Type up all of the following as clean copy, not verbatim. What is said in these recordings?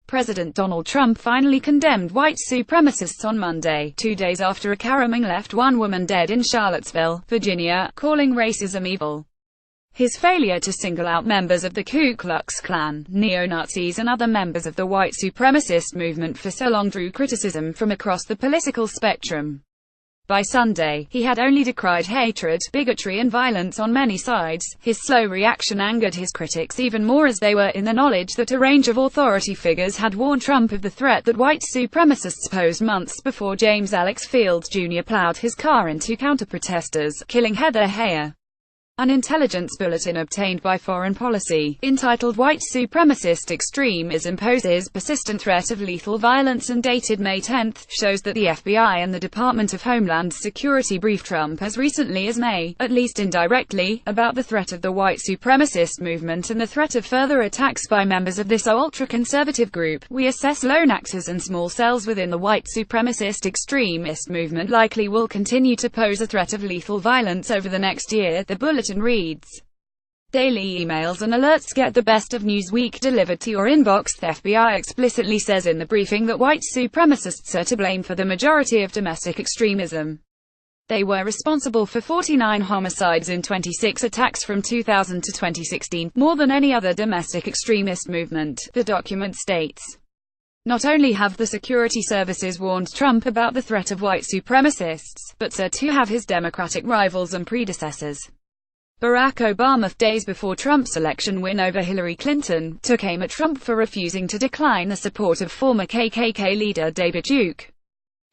President Donald Trump finally condemned white supremacists on Monday, 2 days after a caroming left one woman dead in Charlottesville, Virginia, calling racism evil. His failure to single out members of the Ku Klux Klan, neo-Nazis and other members of the white supremacist movement for so long drew criticism from across the political spectrum. By Sunday, he had only decried hatred, bigotry and violence on many sides. His slow reaction angered his critics even more, as they were in the knowledge that a range of authority figures had warned Trump of the threat that white supremacists posed months before James Alex Fields Jr. plowed his car into counter-protesters, killing Heather Heyer. An intelligence bulletin obtained by Foreign Policy, entitled White Supremacist Extremism Poses Persistent Threat of Lethal Violence and dated May 10, shows that the FBI and the Department of Homeland Security briefed Trump as recently as May, at least indirectly, about the threat of the white supremacist movement and the threat of further attacks by members of this ultra-conservative group. We assess lone actors and small cells within the white supremacist extremist movement likely will continue to pose a threat of lethal violence over the next year, the bulletin reads. Daily emails and alerts get the best of Newsweek delivered to your inbox. The FBI explicitly says in the briefing that white supremacists are to blame for the majority of domestic extremism. They were responsible for 49 homicides in 26 attacks from 2000 to 2016, more than any other domestic extremist movement, the document states. Not only have the security services warned Trump about the threat of white supremacists, but so too have his Democratic rivals and predecessors. Barack Obama, days before Trump's election win over Hillary Clinton, took aim at Trump for refusing to decline the support of former KKK leader David Duke.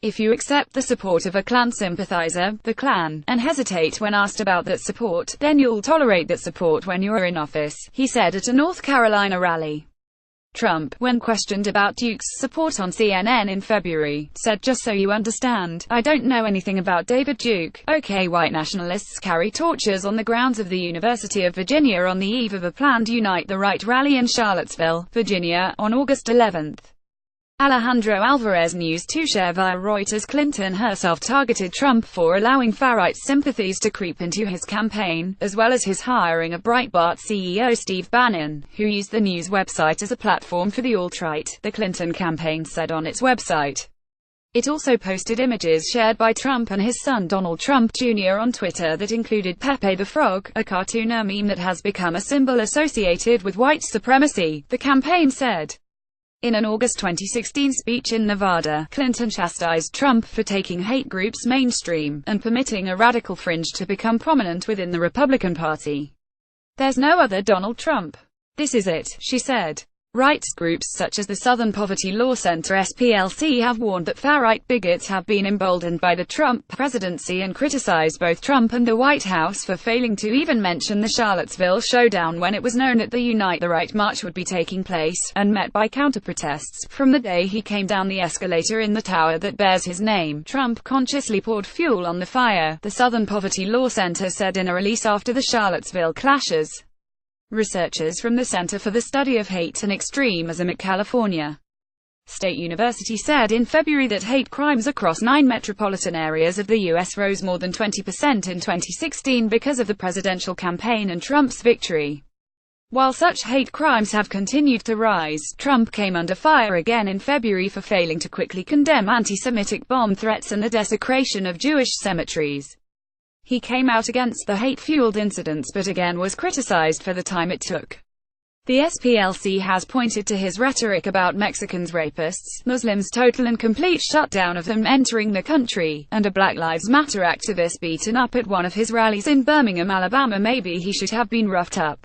If you accept the support of a Klan sympathizer, the Klan, and hesitate when asked about that support, then you'll tolerate that support when you're in office, he said at a North Carolina rally. Trump, when questioned about Duke's support on CNN in February, said, "Just so you understand, I don't know anything about David Duke." Okay, white nationalists carry torches on the grounds of the University of Virginia on the eve of a planned Unite the Right rally in Charlottesville, Virginia, on August 11. Alejandro Alvarez News 2 share via Reuters. Clinton herself targeted Trump for allowing far-right sympathies to creep into his campaign, as well as his hiring of Breitbart CEO Steve Bannon, who used the news website as a platform for the alt-right, the Clinton campaign said on its website. It also posted images shared by Trump and his son Donald Trump Jr. on Twitter that included Pepe the Frog, a cartoon meme that has become a symbol associated with white supremacy, the campaign said. In an August 2016 speech in Nevada, Clinton chastised Trump for taking hate groups mainstream, and permitting a radical fringe to become prominent within the Republican Party. "There's no other Donald Trump. This is it," she said. Rights groups such as the Southern Poverty Law Center (SPLC) have warned that far-right bigots have been emboldened by the Trump presidency and criticized both Trump and the White House for failing to even mention the Charlottesville showdown when it was known that the Unite the Right march would be taking place, and met by counter-protests. From the day he came down the escalator in the tower that bears his name, Trump consciously poured fuel on the fire, the Southern Poverty Law Center said in a release after the Charlottesville clashes. Researchers from the Center for the Study of Hate and Extremism at California State University said in February that hate crimes across 9 metropolitan areas of the U.S. rose more than 20% in 2016 because of the presidential campaign and Trump's victory. While such hate crimes have continued to rise, Trump came under fire again in February for failing to quickly condemn anti-Semitic bomb threats and the desecration of Jewish cemeteries. He came out against the hate-fueled incidents but again was criticized for the time it took. The SPLC has pointed to his rhetoric about Mexicans rapists, Muslims total and complete shutdown of them entering the country, and a Black Lives Matter activist beaten up at one of his rallies in Birmingham, Alabama. Maybe he should have been roughed up.